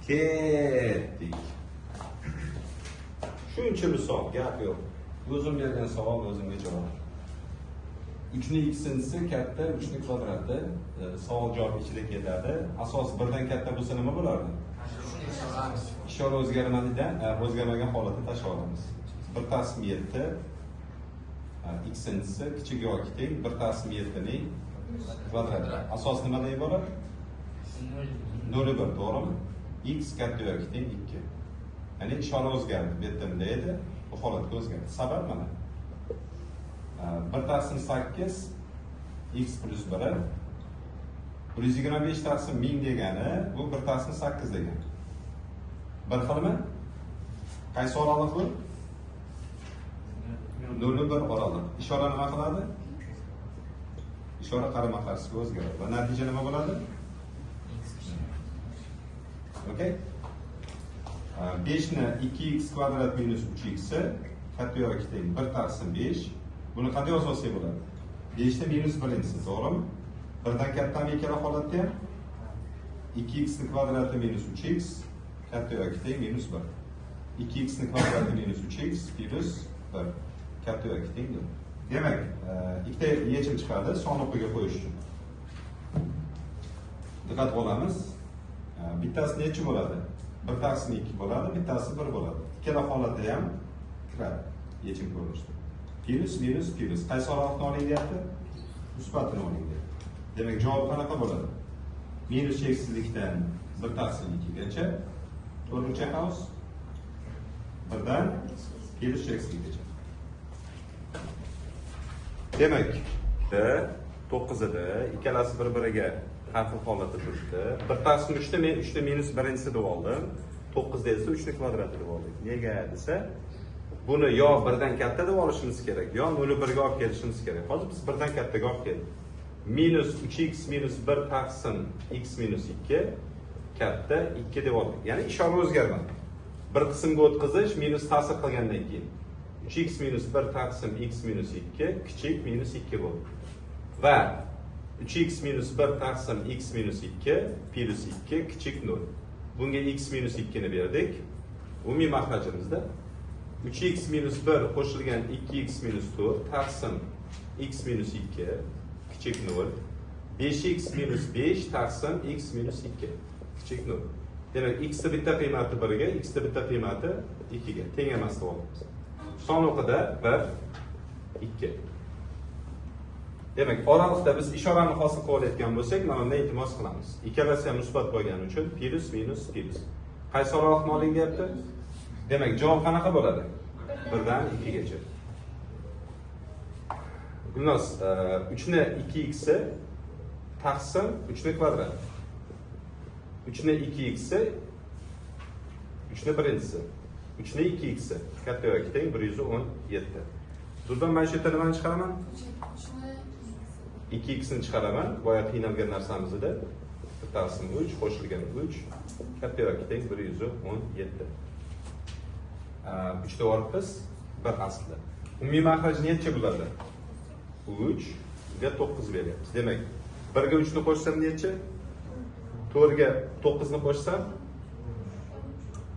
Ketdik. Shuncha misol, gap yo'q. O'zim bergan savol o'zimga javob. 3 x'inchisi katta, 3 kvadrati savol javob ichida ketadi. Asos birdan katta bo'lsa nima bo'lardi? Ishora o'zgarmadidan o'zgarmagan holatda tashlab olamiz. 1/7 x'inchisi kichik yoki teng 1/7 ning kvadrati. Asos nimaday bo'ladi? 0,1, to'g'rimi? X katta yoki teng 2. Ya'ni ishora o'zgardi. Bu yerda bunday edi, bu holatga o'zgardi. Sabab mana. 1/8 x plus 1 125 taqsim 1000 degani bu 1/8 degani. Bir xilmi? Qaysi oraliq bu? 0,1 oraliq. Ishora nima qiladi? Ishora qarama-qarshi o'zgaradi. Va natija nima bo'ladi? Okay? 5 ni 2x kvadrat minus 3x katta yoki teng 1/5. Buni qanday yozsak bo'ladi? 5 ni minus 1-inchisi, to'g'rimi? 1dan kattami ikkala holatda ham 2x ni kvadrati minus 3x katta yoki teng minus 1. 2x ni kvadrati minus 3x plus 1 katta yoki teng 0. Demak, ikkita yechim chiqadi son o'qiga qo'yish uchun. Diqqat qilamiz. Bittasi necha bo'ladi? 1/2 bo'ladi, bittasi 1 bo'ladi. Ikkala holatda ham kiradi yechim ko'rinishida. Plus minus plus. Qaysi oraliqni oling deyapti? Musbatini oling deyapti. Demak, javob qanaqa bo'ladi? Minus cheksizlikdan 1/2gacha, to'rtinchi house 1dan plus cheksizlikgacha. Demak, 9da ikkalasi bir-biriga har xil holatda turibdi. 1/3da men 3da minus 1-inchisi deb oldim. 9da esa 3 ni kvadrati deb oldik. Nega desa, buni yo 1dan katta deb olishimiz kerak, yo 0,1 ga olib kelishimiz kerak. Hozir biz 1dan kattaga olib keldik. Minus 3x minus 1 taqsim x minus 2 katta 2 deb oldik. Ya'ni ishora o'zgarmadi. Bir qismga o'tkazish minus ta'sir qilgandan keyin 3x minus 1 taqsim x minus 2 kichik minus 2 bo'ldi. Va 3x minus 1 taqsim x minus 2 plus 2 kichik 0. Bunga x minus 2 ni berdik. Umumiy mahrajimizda 3x minus 1 qo'shilgan 2x minus 4 taqsim x minus 2 kichik 0. 5x minus 5 taqsim x minus 2 kichik 0. Demak, x ni bitta qiymati 1 ga, x ni bitta qiymati 2 ga teng emas deb olamiz. Son o'qida 1 2. Demak, oraliqda biz ishorani hosil qilayotgan bo'lsak, mana bunday iltimos qilamiz. Ikkalasi ham musbat bo'lgani uchun plus minus plus. Qaysi oraliqni oling deyapti? Demak, javob qanaqa bo'ladi? 1dan 2gacha. Xullas, 3 ni 2x taqsim 3 ni kvadrat. 3 ni 2x 3 ni 1-inchisi. 3 ni 2x katta yoki teng 117. Bundan men shu yerda nimani chiqaraman? 2x ni chiqaraman. Boya qiynalgan narsamizda 1/3 qo'shilgan 3 katta yoki teng 117. 3 da ortiz 1 asli. Umumiy mahraj necha bo'ladi? 3 ga 9 beryapmiz. Demak, 1 ga 3 ni qo'shsam necha? 4 ga 9 ni qo'shsam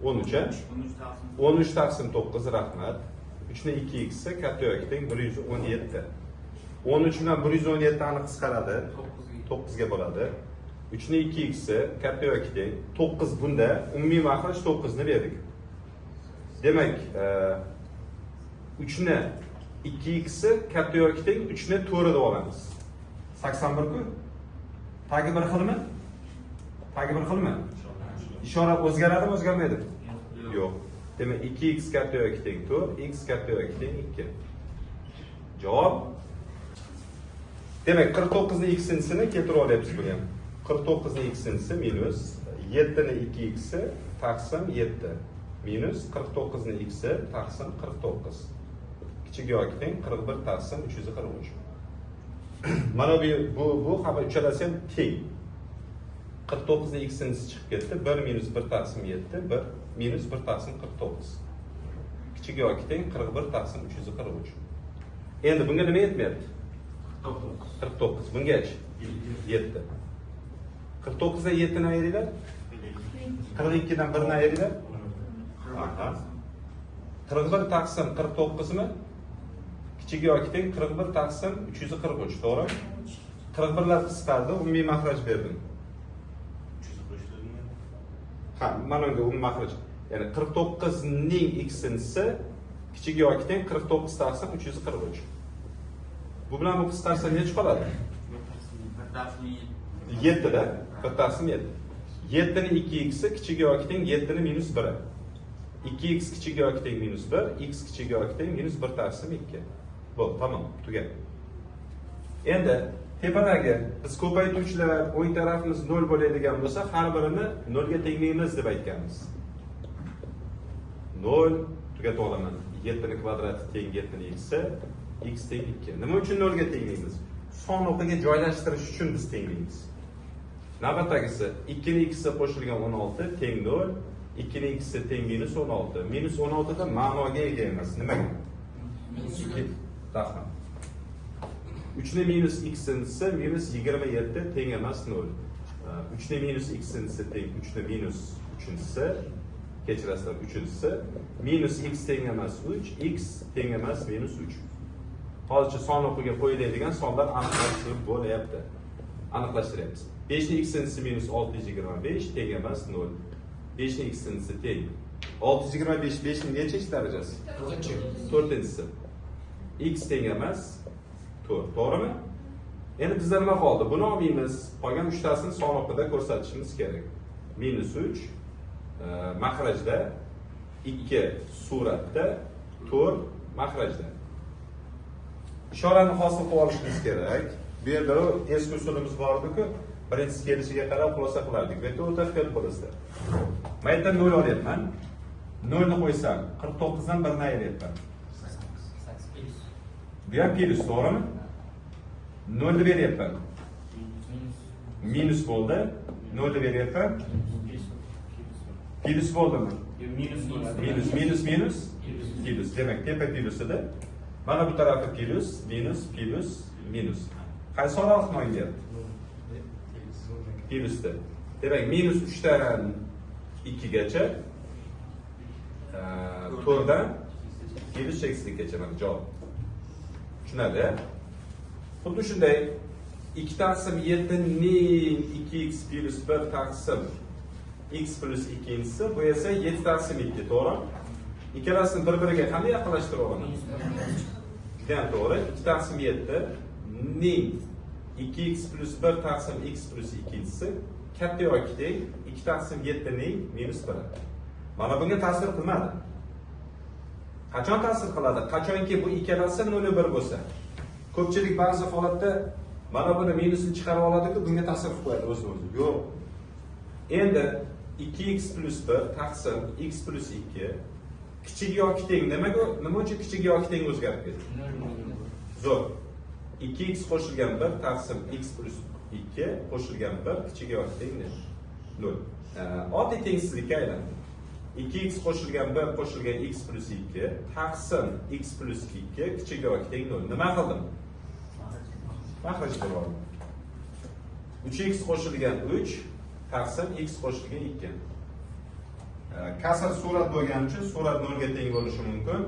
13. 13 taqsim 9, rahmat. 3 ni 2x katta yoki teng 117. 13 bilan 117 aniq qisqaradi. 9 ga bo'ladi. 3 ni 2x katta yoki teng 9 bunda umumiy mahraj 9 ni berdik. Demak, 3 ni 2x katta yoki teng 3 ni 4 deb olamiz. 81 ku. Tagi bir xilmi? Tagi bir xilmi? Ishora o'zgaradimi, o'zgarmaydimi? Yo'q. Demak, 2x katta yoki teng 4, x katta yoki teng 2. Javob. Demak, 49 ni x-insini keltirib olyapmiz buni ham. 49 ni x-insi minus 7 ni 2x taqsim 7 minus 49 ni x taqsim 49. Kichik yoki teng 41 taqsim 343. Mana bu xabar uchalasi ham teng. 49 ni x-insi chiqib ketdi. 1 minus 1 taqsim 7, 1 minus 1 taqsim 49. Kichik yoki teng 41 taqsim 343. Endi bunga nima yetmayapti? 49. Bungacha 7. 49 dan 7 ni ayringlar. 42'dan 1'ni ayırdı. Aha. 41 taqsim 49 mi? Kichik yoki teng 41 taqsim 343, to'g'ri? 41lar qisqardi, umumiy mahraj berdim. Ha, mana bunga umumiy mahraj. Ya'ni 49 ning x'inisi kichik yoki teng 49 taqsim 343. Bu bilan bu qisqarsa necha qoladi? 7 da, 1 taqsim 7. 7 ni 2x'i kichik yoki teng 7 ni minus 1. 2x kichik yoki teng minus 1, x kichik yoki teng minus 1 taqsim 2. Bo'ldi, tamam, tugadi. Endi tepadagi biz ko'paytuvchilar o'ng tarafimiz 0 bo'ladigan bo'lsa, har birini 0 ga tenglaymiz deb aytganmiz. 0 tugatib olaman. 7 ni kvadrati teng 7 ni x'i, x teng 2. Nima uchun 0 ga tenglaymiz? Son o'qiga joylashtirish uchun biz tenglaymiz. Navbatdagisi 2 ni x'i qo'shilgan 16 teng 0, 2 ni x'i teng minus 16. Minus 16 da ma'noga ega emas. Nimaga? Rahmat. 3 ni minus x'inisi minus 27 teng emas 0. 3 ni minus x'inisi teng 3 ni minus 3'inisi, kechirasizlar 3'inisi, minus x teng emas 3, x teng emas minus 3. Hozircha son o'qiga qo'yiladigan sonlar aniqlashtirib bo'lyapti. Aniqlashtiryapmiz. 5 ni x'inisi minus 625 teng emas 0. 5 ni x'inisi teng 625, 5 ning nechinchi darajasi? 4-inchisi. X teng emas 4, to'g'rimi? Endi bizda nima qoldi? Buni olmaymiz. Qolgan 3 tasini son o'qida ko'rsatishimiz kerak. Minus 3 mahrajda, 2 suratda, 4 mahrajda. Ishorani hosil qilib olishimiz kerak. Bu yerda eski usulimiz bor edi-ku, birinchisi kelishiga qarab xulosa qilardik. Bu yerda o'ta ehtiyot bo'lasizlar. Men yerdan 0 olyapman. 0 ni qo'ysam, 49 dan 1 ni ayryapman. Bu ham plus, to'g'rimi? 0 ni beryapman. Minus bo'ldi. 0 ni beryapman. Plus bo'ldimi? Minus. Demak, tepa plus edi. Mana bu tarafi plus, minus. Qaysi oraliqni o'ynayapti? Plusda. Demak, minus 3 dan 2 gacha, 4 dan plus 8gacha mana javob. Tushunadi? Xuddi shunday 2 taqsim 7 ning 2x plus 1 taqsim x plus 2-inchisi, bu esa 7 taqsim 2, to'g'ri? Ikkalasini bir-biriga qanday yaqinlashtirib olaman? Judayam to'g'ri. 2 taqsim 7 ning 2x plus 1 taqsim x plus 2-inchisi katta yoki teng 2 taqsim 7 ning minus 1. Mana bunga ta'sir qilmadi. Qachon ta'sir qiladi? Qachonki bu ikkalasi 0-1 bo'lsa. Ko'pchilik ba'zi holatda mana buni minusni chiqarib oladi-ku, bunga ta'sir qilib qo'yadi o'z-o'zi. Yo'q. Endi 2x plus 1 taqsim x plus 2 kichik yoki teng nima uchun kichik yoki teng o'zgarib ketdi? Zo'r. 2x qo'shilgan 1 taqsim x plus 2 qo'shilgan 1 kichik yoki teng 0. Oddiy tengsizlikka aylandi. 2x qo'shilgan 1 qo'shilgan x plus 2 taqsim x plus 2 kichik yoki teng 0. Nima qildim? Mahraj qilib oldim. 3x qo'shilgan 3 taqsim x qo'shilgan 2. Kasr surat bo'lgani uchun surat 0 ga teng bo'lishi mumkin.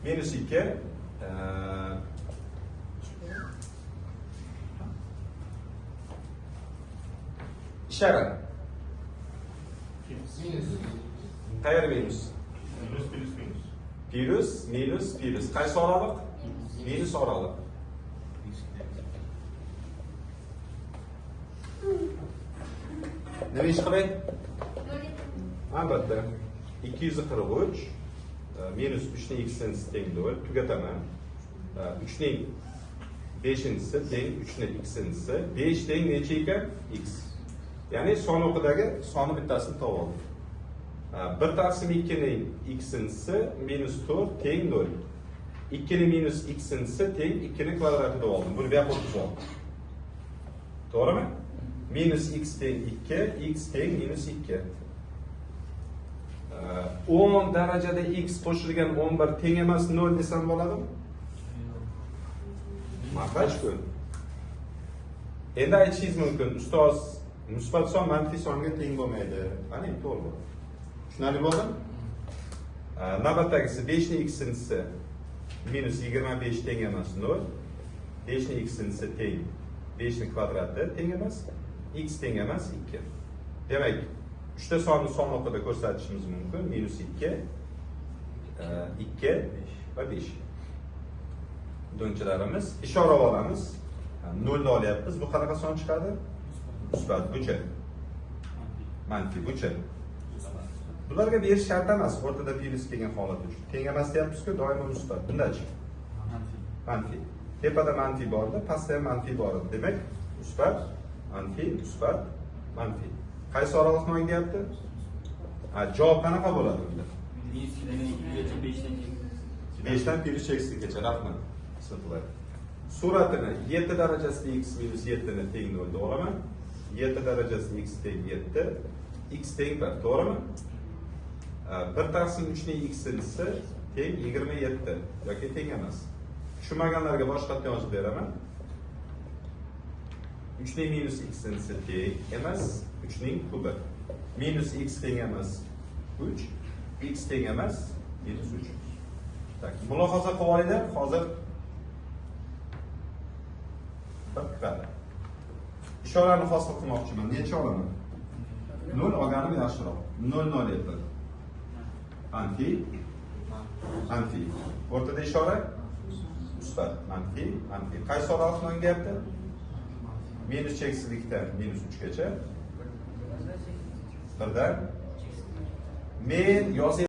Minus 2 ishara. Qayeri minus? Plus. Qaysi oraliq? Minus oraliq. Nima ish qilay? Albatta. 243 minus 3 ning x'inisi teng 0, tugataman. 3 ning 5-inchisi teng 3 ning x'inisi. 5 teng necha ekan? X. Ya'ni son o'qidagi soni bittasini topib oldik. 1 taqsim 2 ning x'inisi minus 4 teng 0. 2 ning minus x'inisi teng 2 ning kvadrati deb oldim. Buni bu yoqqa o'tkazib oldim. To'g'rimi? Minus x teng 2, x teng minus 2. 10 darajada x qo'shilgan 11 teng emas 0 desam bo'ladimi? Maqashku. Endi aytishingiz mumkin, ustoz, musbat son manfiy songa teng bo'lmaydi. Qani, to'g'ri. Tushunarli bo'ldimi? Navbatdagisi 5 ning x-inisi minus 25 teng emas 0. 5 ning x-inisi teng 5 ning kvadrati teng emas, x teng emas 2. Demak, uchta sonni son o'qida ko'rsatishimiz mumkin. Minus 2, 2 va 5. Do'nchilarimiz ishora olamiz. 0 ni olyapmiz. Bu qanaqa son chiqadi? Musbat bucha. Manfiy bucha. Bularga berish shart emas, o'rtada plus kelgan holat uchun. Teng emas deyapmiz-ku, doimo musbat. Bundachi? Manfiy. Tepada manfiy bordi, pastda ham manfiy bor edi. Demak, musbat, manfiy, musbat, manfiy. Qaysi oraliqni o'ynayapti? Javob qanaqa bo'ladi bunda? 5 dan plus eksigacha, rahmat. Suratini 7 darajasida x minus 7 ni teng 0 deb olaman. 7 darajasida x teng 7, x teng 1, to'g'rimi? 1 taqsim 3 ning x-inisi teng 27 yoki teng emas. Tushunmaganlarga boshqatdan yozib beraman. 3 ning minus x-inisi teng emas 3 ning kubi. Minus x teng emas 3, x teng emas minus 3. Tak, mulohaza qilib olinglar. Hozir qara. Ishorani hosil qilmoqchiman. Necha olaman? 0 olganim yaxshiroq. 0 0 edi. Manfiy, manfiy. O'rtada ishora musbat, manfiy, manfiy. Qaysi oraliqni o'ynayapti? Minus cheksizlikdan minus 3 gacha. Birdan men yozib